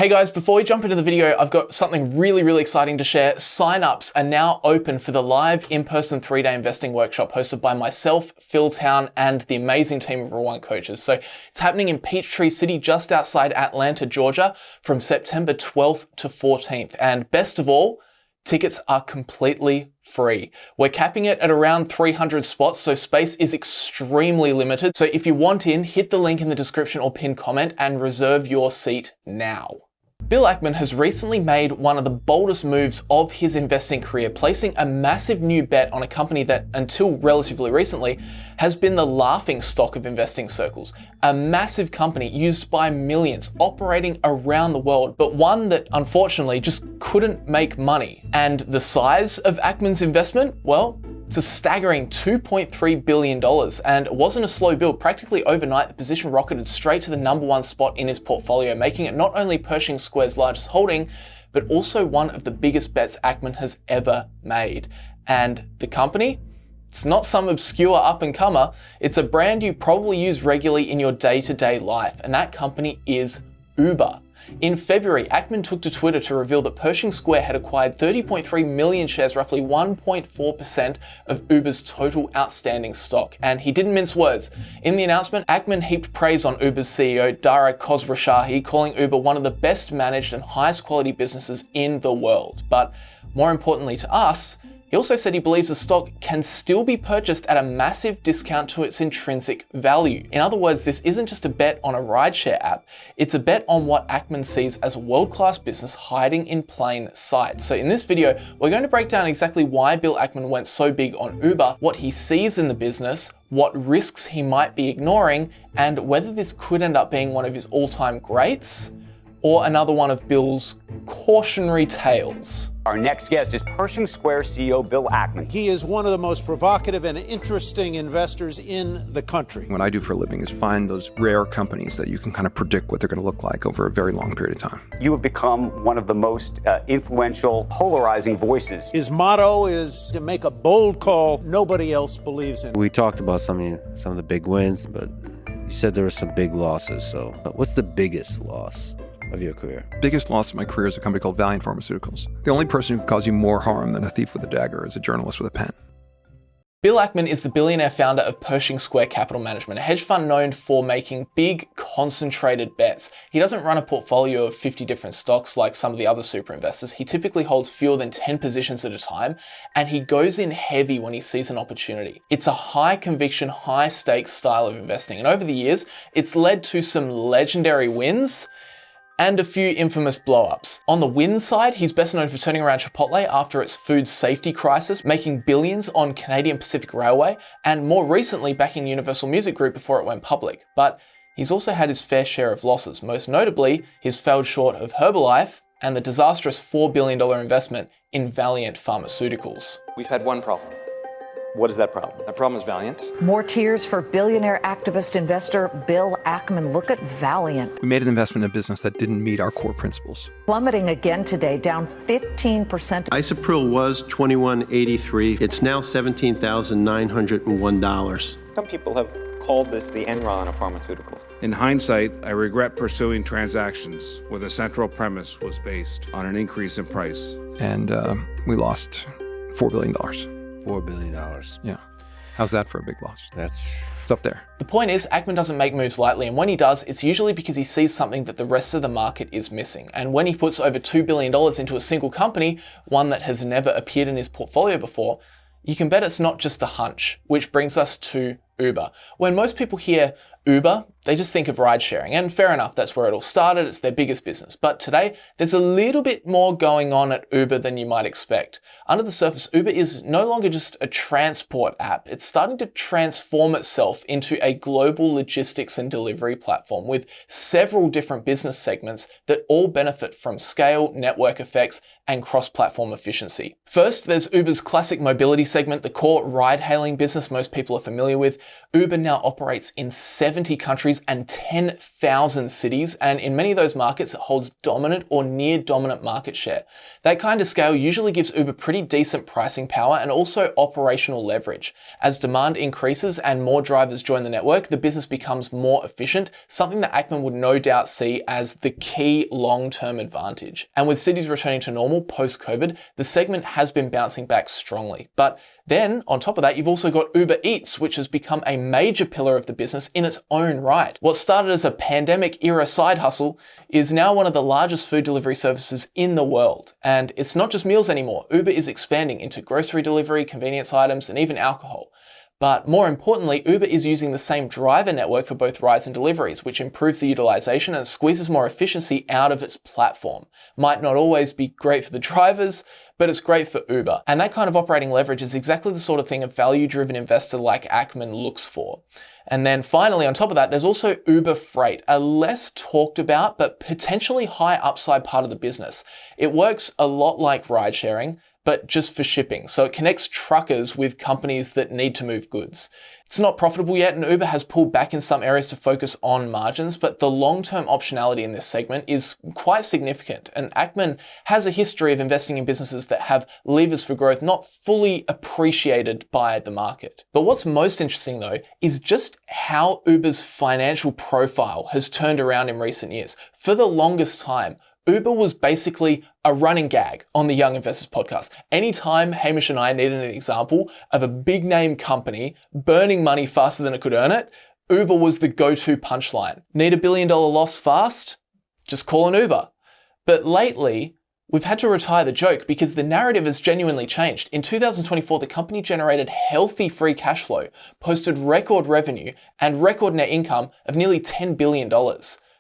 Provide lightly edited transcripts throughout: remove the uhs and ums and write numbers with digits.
Hey guys, before we jump into the video, I've got something really exciting to share. Sign-ups are now open for the live in-person 3-day investing workshop hosted by myself, Phil Town, and the amazing team of Rewind coaches. So it's happening in Peachtree City, just outside Atlanta, Georgia, from September 12th to 14th. And best of all, tickets are completely free. We're capping it at around 300 spots, so space is extremely limited. So if you want in, hit the link in the description or pinned comment and reserve your seat now. Bill Ackman has recently made one of the boldest moves of his investing career, placing a massive new bet on a company that, until relatively recently, has been the laughing stock of investing circles. A massive company used by millions, operating around the world, but one that unfortunately just couldn't make money. And the size of Ackman's investment? Well, it's a staggering $2.3 billion, and it wasn't a slow build. Practically overnight, the position rocketed straight to the #1 spot in his portfolio, making it not only Pershing Square's largest holding, but also one of the biggest bets Ackman has ever made. And the company? It's not some obscure up-and-comer. It's a brand you probably use regularly in your day-to-day life, and that company is Uber. In February, Ackman took to Twitter to reveal that Pershing Square had acquired 30.3 million shares, roughly 1.4% of Uber's total outstanding stock. And he didn't mince words. In the announcement, Ackman heaped praise on Uber's CEO, Dara Khosrowshahi, calling Uber one of the best managed and highest quality businesses in the world. But more importantly to us, he also said he believes the stock can still be purchased at a massive discount to its intrinsic value. In other words, this isn't just a bet on a rideshare app, it's a bet on what Ackman sees as a world-class business hiding in plain sight. So in this video, we're going to break down exactly why Bill Ackman went so big on Uber, what he sees in the business, what risks he might be ignoring, and whether this could end up being one of his all-time greats or another one of Bill's cautionary tales. Our next guest is Pershing Square CEO Bill Ackman. He is one of the most provocative and interesting investors in the country. What I do for a living is find those rare companies that you can kind of predict what they're going to look like over a very long period of time. You have become one of the most influential, polarizing voices. His motto is to make a bold call nobody else believes in. We talked about some of the big wins, but you said there were some big losses. So what's the biggest loss of your career? Biggest loss of my career is a company called Valiant Pharmaceuticals. The only person who can cause you more harm than a thief with a dagger is a journalist with a pen. Bill Ackman is the billionaire founder of Pershing Square Capital Management, a hedge fund known for making big, concentrated bets. He doesn't run a portfolio of 50 different stocks like some of the other super investors. He typically holds fewer than 10 positions at a time, and he goes in heavy when he sees an opportunity. It's a high conviction, high stakes style of investing, and over the years, it's led to some legendary wins and a few infamous blow-ups. On the win side, he's best known for turning around Chipotle after its food safety crisis, making billions on Canadian Pacific Railway, and more recently backing Universal Music Group before it went public. But he's also had his fair share of losses, most notably his failed short of Herbalife and the disastrous $4 billion investment in Valiant Pharmaceuticals. We've had one problem. What is that problem? That problem is Valiant. More tears for billionaire activist investor Bill Ackman. Look at Valiant. We made an investment in a business that didn't meet our core principles. Plummeting again today, down 15%. Isopril was $21.83. It's now $17,901. Some people have called this the Enron of pharmaceuticals. In hindsight, I regret pursuing transactions where the central premise was based on an increase in price. And we lost $4 billion. $4 billion. Yeah. How's that for a big loss? It's up there. The point is, Ackman doesn't make moves lightly, and when he does, it's usually because he sees something that the rest of the market is missing. And when he puts over $2 billion into a single company, one that has never appeared in his portfolio before, you can bet it's not just a hunch, which brings us to Uber. When most people hear Uber, they just think of ride sharing, and fair enough, that's where it all started, it's their biggest business. But today, there's a little bit more going on at Uber than you might expect. Under the surface, Uber is no longer just a transport app, it's starting to transform itself into a global logistics and delivery platform with several different business segments that all benefit from scale, network effects, and cross-platform efficiency. First, there's Uber's classic mobility segment, the core ride-hailing business most people are familiar with. Uber now operates in 7 70 countries and 10,000 cities, and in many of those markets, it holds dominant or near dominant market share. That kind of scale usually gives Uber pretty decent pricing power and also operational leverage. As demand increases and more drivers join the network, the business becomes more efficient, something that Ackman would no doubt see as the key long-term advantage. And with cities returning to normal post-COVID, the segment has been bouncing back strongly. But then, on top of that, you've also got Uber Eats, which has become a major pillar of the business in its own right. What started as a pandemic-era side hustle is now one of the largest food delivery services in the world. And it's not just meals anymore. Uber is expanding into grocery delivery, convenience items, and even alcohol. But more importantly, Uber is using the same driver network for both rides and deliveries, which improves the utilization and squeezes more efficiency out of its platform. Might not always be great for the drivers, but it's great for Uber. And that kind of operating leverage is exactly the sort of thing a value-driven investor like Ackman looks for. And then finally, on top of that, there's also Uber Freight, a less talked about but potentially high upside part of the business. It works a lot like ride sharing, but just for shipping. So it connects truckers with companies that need to move goods. It's not profitable yet, and Uber has pulled back in some areas to focus on margins, but the long-term optionality in this segment is quite significant. And Ackman has a history of investing in businesses that have levers for growth not fully appreciated by the market. But what's most interesting though, is just how Uber's financial profile has turned around in recent years. For the longest time, Uber was basically a running gag on the Young Investors podcast. Anytime Hamish and I needed an example of a big name company burning money faster than it could earn it, Uber was the go-to punchline. Need $1 billion loss fast? Just call an Uber. But lately, we've had to retire the joke because the narrative has genuinely changed. In 2024, the company generated healthy free cash flow, posted record revenue, and record net income of nearly $10 billion.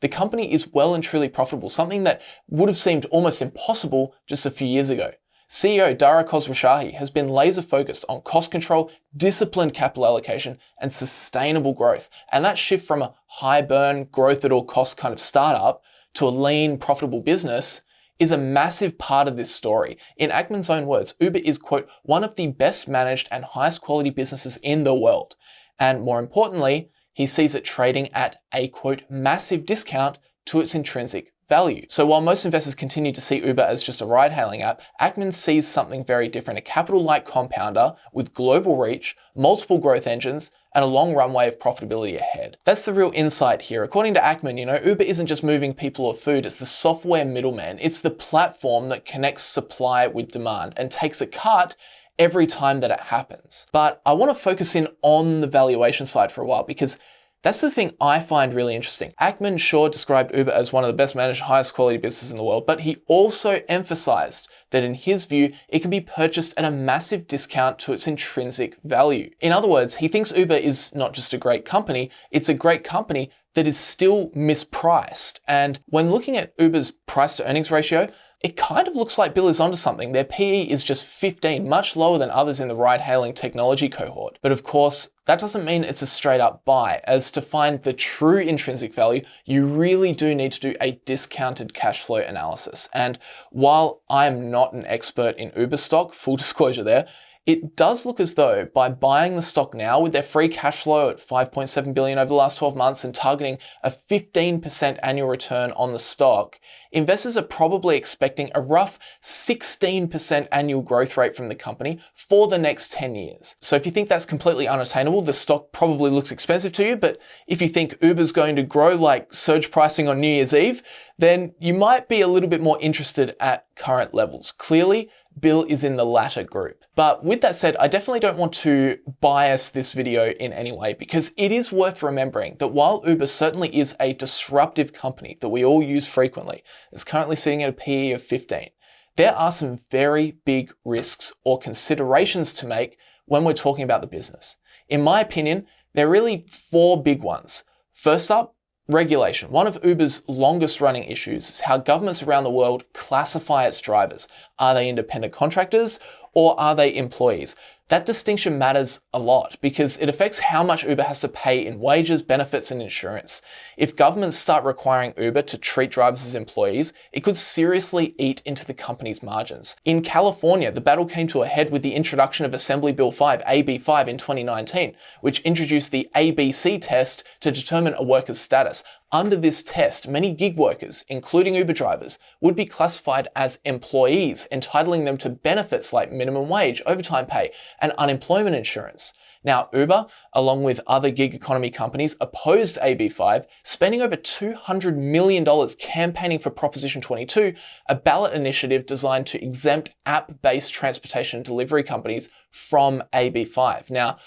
The company is well and truly profitable, something that would have seemed almost impossible just a few years ago. CEO Dara Khosrowshahi has been laser focused on cost control, disciplined capital allocation, and sustainable growth. And that shift from a high burn, growth at all costs kind of startup to a lean, profitable business is a massive part of this story. In Ackman's own words, Uber is, quote, one of the best managed and highest quality businesses in the world. And more importantly, he sees it trading at a, quote, massive discount to its intrinsic value. So while most investors continue to see Uber as just a ride-hailing app, Ackman sees something very different, a capital-light compounder with global reach, multiple growth engines, and a long runway of profitability ahead. That's the real insight here. According to Ackman, Uber isn't just moving people or food, it's the software middleman. It's the platform that connects supply with demand and takes a cut every time that it happens. But I want to focus in on the valuation side for a while because that's the thing I find really interesting. Ackman sure described Uber as one of the best managed, highest quality businesses in the world, but he also emphasized that in his view, it can be purchased at a massive discount to its intrinsic value. In other words, he thinks Uber is not just a great company, it's a great company that is still mispriced. And when looking at Uber's price to earnings ratio, it kind of looks like Bill is onto something. Their PE is just 15, much lower than others in the ride-hailing technology cohort. But of course, that doesn't mean it's a straight up buy, as to find the true intrinsic value, you really do need to do a discounted cash flow analysis. And while I am not an expert in Uber stock, full disclosure there, it does look as though by buying the stock now with their free cash flow at $5.7 billion over the last 12 months and targeting a 15% annual return on the stock, investors are probably expecting a rough 16% annual growth rate from the company for the next 10 years. So if you think that's completely unattainable, the stock probably looks expensive to you, but if you think Uber's going to grow like surge pricing on New Year's Eve, then you might be a little bit more interested at current levels. Clearly, Bill is in the latter group. But with that said, I definitely don't want to bias this video in any way because it is worth remembering that while Uber certainly is a disruptive company that we all use frequently, it's currently sitting at a PE of 15, there are some very big risks or considerations to make when we're talking about the business. In my opinion, there are really 4 big ones. First up, regulation. One of Uber's longest running issues is how governments around the world classify its drivers. Are they independent contractors or are they employees? That distinction matters a lot because it affects how much Uber has to pay in wages, benefits, and insurance. If governments start requiring Uber to treat drivers as employees, it could seriously eat into the company's margins. In California, the battle came to a head with the introduction of Assembly Bill 5, AB5 in 2019, which introduced the ABC test to determine a worker's status. Under this test, many gig workers, including Uber drivers, would be classified as employees, entitling them to benefits like minimum wage, overtime pay, and unemployment insurance. Now, Uber, along with other gig economy companies, opposed AB5, spending over $200 million campaigning for Proposition 22, a ballot initiative designed to exempt app-based transportation and delivery companies from AB5. Now,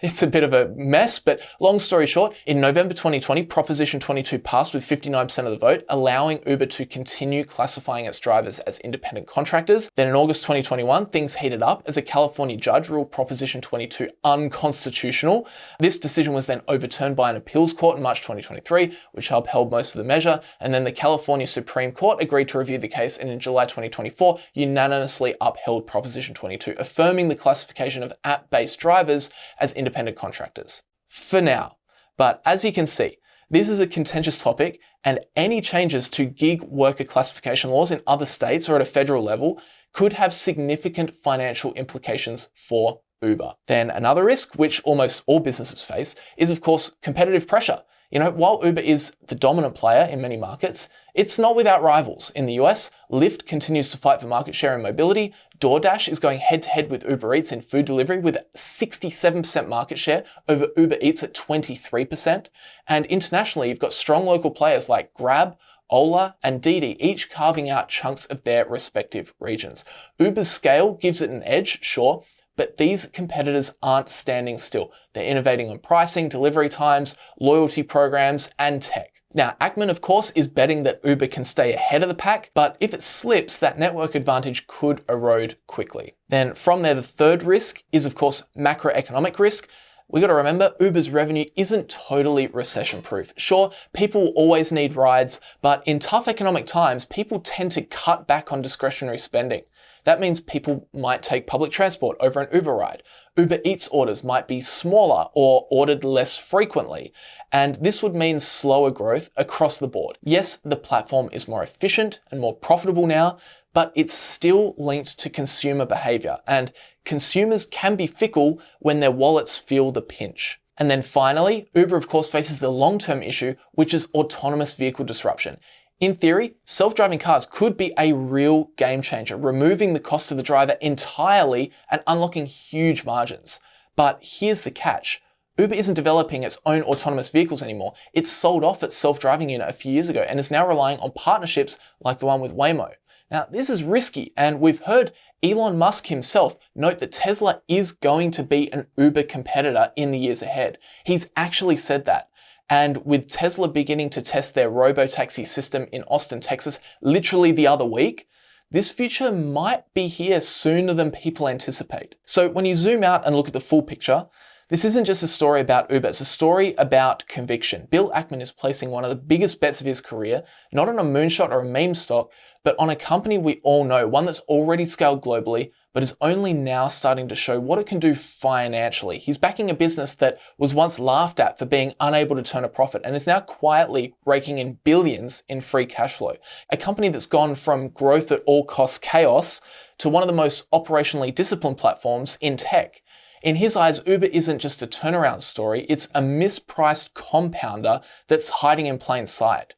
it's a bit of a mess, but long story short, in November 2020, Proposition 22 passed with 59% of the vote, allowing Uber to continue classifying its drivers as independent contractors. Then in August 2021, things heated up as a California judge ruled Proposition 22 unconstitutional. This decision was then overturned by an appeals court in March 2023, which upheld most of the measure. And then the California Supreme Court agreed to review the case and in July 2024, unanimously upheld Proposition 22, affirming the classification of app-based drivers as independent contractors. For now. But as you can see, this is a contentious topic, and any changes to gig worker classification laws in other states or at a federal level could have significant financial implications for Uber. Then another risk, which almost all businesses face, is of course competitive pressure. While Uber is the dominant player in many markets, it's not without rivals. In the US, Lyft continues to fight for market share in mobility. DoorDash is going head-to-head with Uber Eats in food delivery with 67% market share over Uber Eats at 23%. And internationally, you've got strong local players like Grab, Ola, and Didi, each carving out chunks of their respective regions. Uber's scale gives it an edge, sure, but these competitors aren't standing still. They're innovating on pricing, delivery times, loyalty programs, and tech. Now, Ackman, of course, is betting that Uber can stay ahead of the pack, but if it slips, that network advantage could erode quickly. Then from there, the third risk is, of course, macroeconomic risk. We got to remember, Uber's revenue isn't totally recession-proof. Sure, people always need rides, but in tough economic times, people tend to cut back on discretionary spending. That means people might take public transport over an Uber ride. Uber Eats orders might be smaller or ordered less frequently. And this would mean slower growth across the board. Yes, the platform is more efficient and more profitable now, but it's still linked to consumer behavior. And consumers can be fickle when their wallets feel the pinch. And then finally, Uber of course faces the long-term issue, which is autonomous vehicle disruption. In theory, self-driving cars could be a real game changer, removing the cost to the driver entirely and unlocking huge margins. But here's the catch. Uber isn't developing its own autonomous vehicles anymore. It sold off its self-driving unit a few years ago and is now relying on partnerships like the one with Waymo. Now, this is risky, and we've heard Elon Musk himself note that Tesla is going to be an Uber competitor in the years ahead. He's actually said that. And with Tesla beginning to test their robotaxi system in Austin, Texas, literally the other week, this future might be here sooner than people anticipate. So when you zoom out and look at the full picture, this isn't just a story about Uber, it's a story about conviction. Bill Ackman is placing one of the biggest bets of his career, not on a moonshot or a meme stock, but on a company we all know, one that's already scaled globally, but is only now starting to show what it can do financially. He's backing a business that was once laughed at for being unable to turn a profit and is now quietly raking in billions in free cash flow. A company that's gone from growth at all costs chaos to one of the most operationally disciplined platforms in tech. In his eyes, Uber isn't just a turnaround story, it's a mispriced compounder that's hiding in plain sight.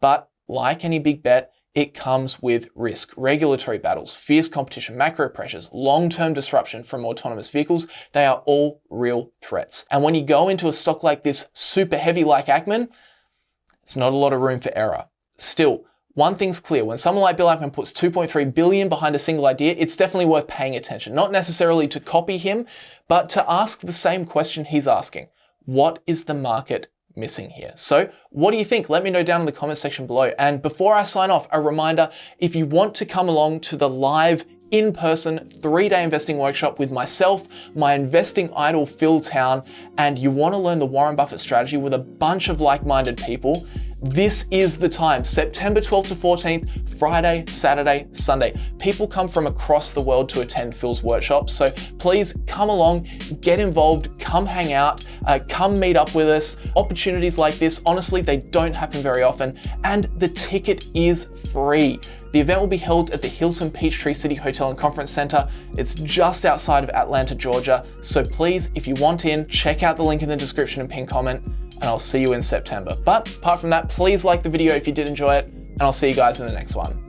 But like any big bet, it comes with risk, regulatory battles, fierce competition, macro pressures, long-term disruption from autonomous vehicles. They are all real threats. And when you go into a stock like this, super heavy like Ackman, it's not a lot of room for error. Still, one thing's clear, when someone like Bill Ackman puts $2.3 billion behind a single idea, it's definitely worth paying attention. Not necessarily to copy him, but to ask the same question he's asking. What is the market missing here? So what do you think? Let me know down in the comment section below. And before I sign off, a reminder, if you want to come along to the live in-person 3-day investing workshop with myself, my investing idol Phil Town, and you want to learn the Warren Buffett strategy with a bunch of like-minded people, this is the time. September 12th to 14th, Friday, Saturday, Sunday. People come from across the world to attend Phil's workshops, so please come along, get involved, come hang out, come meet up with us. Opportunities like this, honestly, they don't happen very often, and the ticket is free. The event will be held at the Hilton Peachtree City Hotel and Conference Center. It's just outside of Atlanta, Georgia. So please, if you want in, check out the link in the description and pinned comment, and I'll see you in September. But apart from that, please like the video if you did enjoy it, and I'll see you guys in the next one.